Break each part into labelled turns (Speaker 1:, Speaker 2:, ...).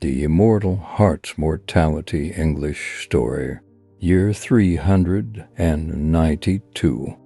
Speaker 1: The Immortal Heart's Mortality English Story, Year 392,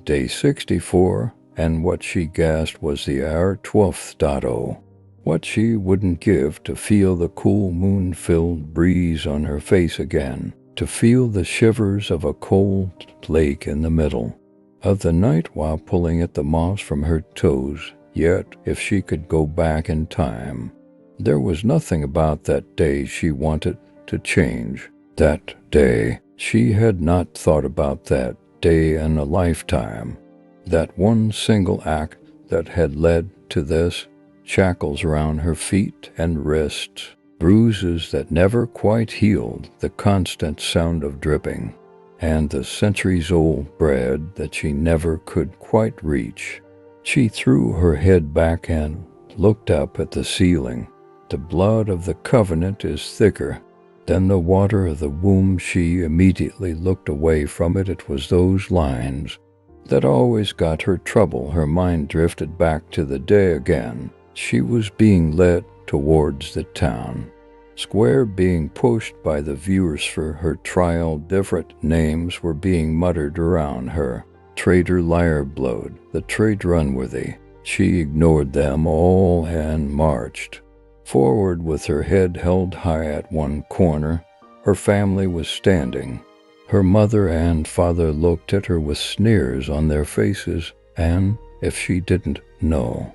Speaker 1: Day 64, and what she guessed was the hour 12th. What she wouldn't give to feel the cool moon-filled breeze on her face again, to feel the shivers of a cold lake in the middle of the night while pulling at the moss from her toes. Yet, if she could go back in time, there was nothing about that day she wanted to change. That day, she had not thought about that day in a lifetime. That one single act that had led to this, shackles around her feet and wrists, bruises that never quite healed, the constant sound of dripping, and the centuries-old bread that she never could quite reach. She threw her head back and looked up at the ceiling. The blood of the covenant is thicker than the water of the womb. She immediately looked away from it. It was those lines that always got her trouble. Her mind drifted back to the day again. She was being led towards the town square, being pushed by the viewers for her trial. Different names were being muttered around her. Traitor, liar, blowed, the traitor unworthy. She ignored them all and marched forward with her head held high. At one corner, her family was standing. Her mother and father looked at her with sneers on their faces, and if she didn't know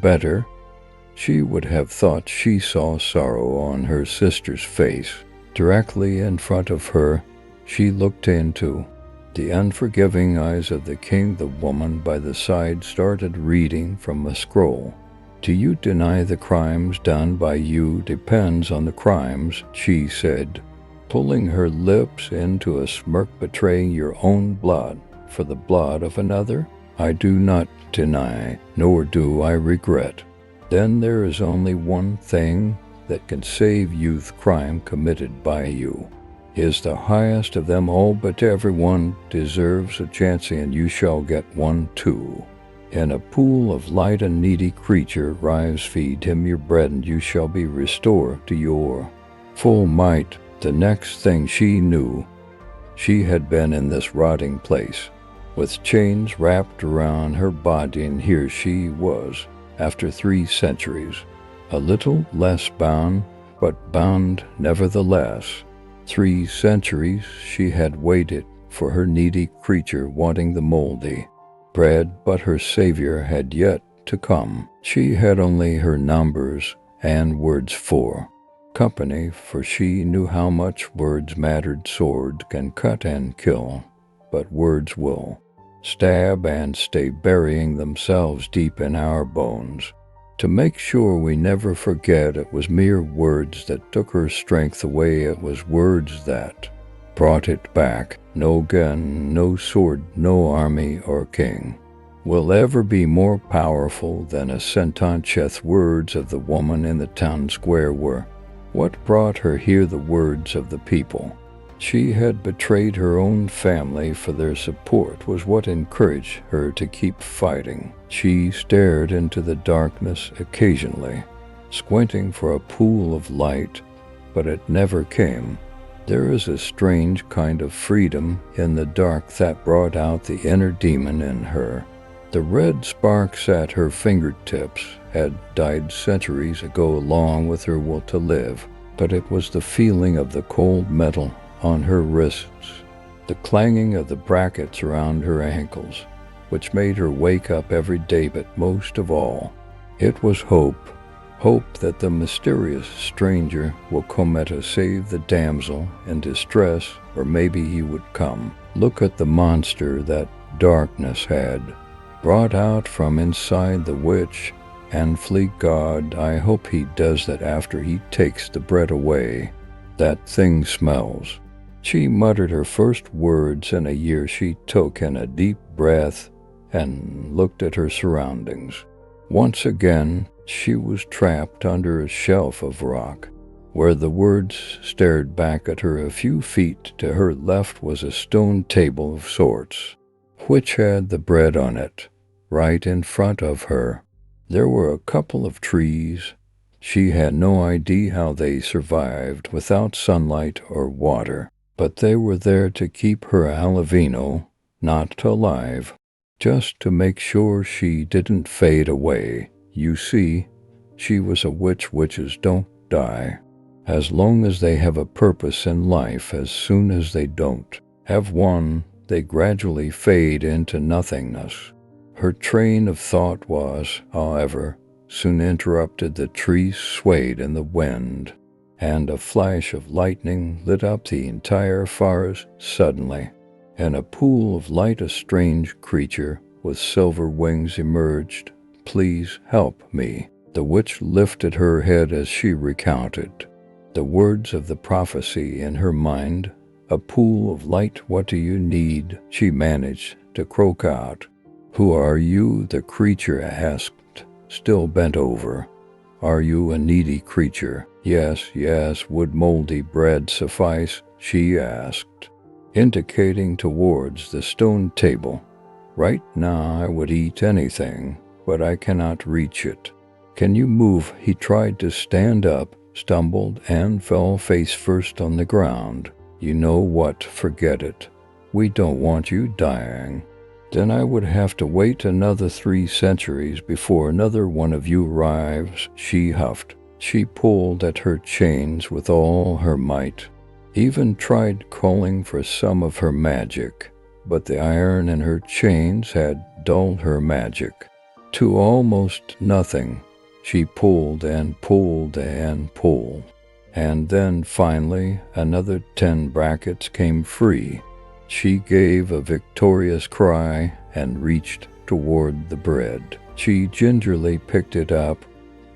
Speaker 1: better, she would have thought she saw sorrow on her sister's face. Directly in front of her, she looked into the unforgiving eyes of the king. The woman by the side started reading from a scroll. "Do you deny the crimes done by you depends on the crimes," she said, pulling her lips into a smirk, "betraying your own blood for the blood of another? I do not deny, nor do I regret. Then there is only one thing that can save you. The crime committed by you is the highest of them all, but everyone deserves a chance, and you shall get one too. In a pool of light, a needy creature rise, feed him your bread, and you shall be restored to your full might." The next thing she knew, she had been in this rotting place, with chains wrapped around her body, and here she was, after 3 centuries, a little less bound, but bound nevertheless. 3 centuries she had waited for her needy creature, wanting the moldy bread, but her Savior had yet to come. She had only her numbers and words for company, for she knew how much words mattered. Swords can cut and kill, but words will stab and stay, burying themselves deep in our bones. To make sure we never forget, it was mere words that took her strength away. It was words that brought it back. No gun, no sword, no army or king will ever be more powerful than a sentence. Words of the woman in the town square were what brought her here, the words of the people. She had betrayed her own family, for their support was what encouraged her to keep fighting. She stared into the darkness occasionally, squinting for a pool of light, but it never came. There is a strange kind of freedom in the dark that brought out the inner demon in her. The red sparks at her fingertips had died centuries ago, along with her will to live, but it was the feeling of the cold metal on her wrists, the clanging of the brackets around her ankles, which made her wake up every day. But most of all, it was hope. Hope that the mysterious stranger will come to save the damsel in distress, or maybe he would come, look at the monster that darkness had brought out from inside the witch, and flee. God, I hope he does that after he takes the bread away. That thing smells. She muttered her first words in a year. She took in a deep breath and looked at her surroundings. Once again, she was trapped under a shelf of rock, where the words stared back at her. A few feet to her left was a stone table of sorts, which had the bread on it. Right in front of her, there were a couple of trees She had no idea how they survived without sunlight or water, but they were there to keep her Alavino, not alive, just to make sure she didn't fade away. You see, she was a witch. Witches don't die. As long as they have a purpose in life, as soon as they don't have one, they gradually fade into nothingness. Her train of thought was, however, soon interrupted. The trees swayed in the wind, and a flash of lightning lit up the entire forest. Suddenly, in a pool of light, a strange creature with silver wings emerged. "Please help me." The witch lifted her head as she recounted the words of the prophecy in her mind. "A pool of light, what do you need?" she managed to croak out. "Who are you?" the creature asked, still bent over. "Are you a needy creature?" Yes, would moldy bread suffice?" she asked, indicating towards the stone table. "Right now I would eat anything, but I cannot reach it." "Can you move?" He tried to stand up, stumbled, and fell face first on the ground. "You know what? Forget it. We don't want you dying." "Then I would have to wait another 3 centuries before another one of you arrives," she huffed. She pulled at her chains with all her might, even tried calling for some of her magic, but the iron in her chains had dulled her magic to almost nothing. She pulled and pulled and pulled, and then finally another 10 brackets came free. She gave a victorious cry and reached toward the bread. She gingerly picked it up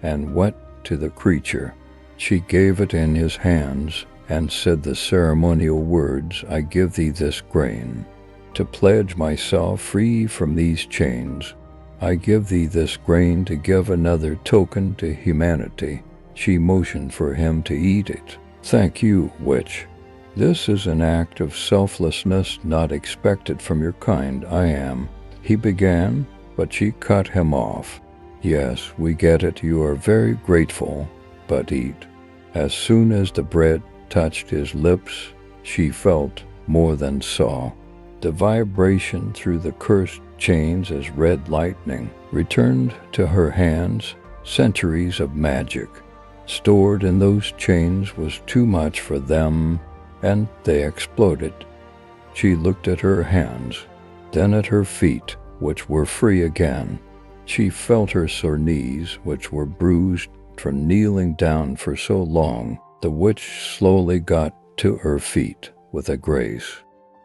Speaker 1: and went to the creature. She gave it in his hands and said the ceremonial words, "I give thee this grain to pledge myself free from these chains. I give thee this grain to give another token to humanity." She motioned for him to eat it. "Thank you, witch. This is an act of selflessness not expected from your kind. I am," he began, but she cut him off. "Yes, we get it. You are very grateful, but eat." As soon as the bread touched his lips, she felt more than saw the vibration through the cursed chains as red lightning returned to her hands. Centuries of magic stored in those chains was too much for them, and they exploded. She looked at her hands, then at her feet, which were free again. She felt her sore knees, which were bruised from kneeling down for so long. The witch slowly got to her feet with a grace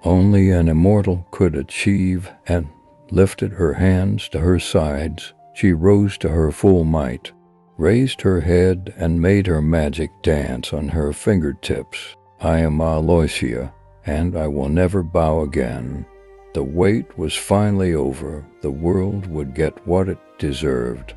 Speaker 1: only an immortal could achieve, and lifted her hands to her sides. She rose to her full might, raised her head, and made her magic dance on her fingertips. "I am Aloysia, and I will never bow again." The wait was finally over. The world would get what it deserved.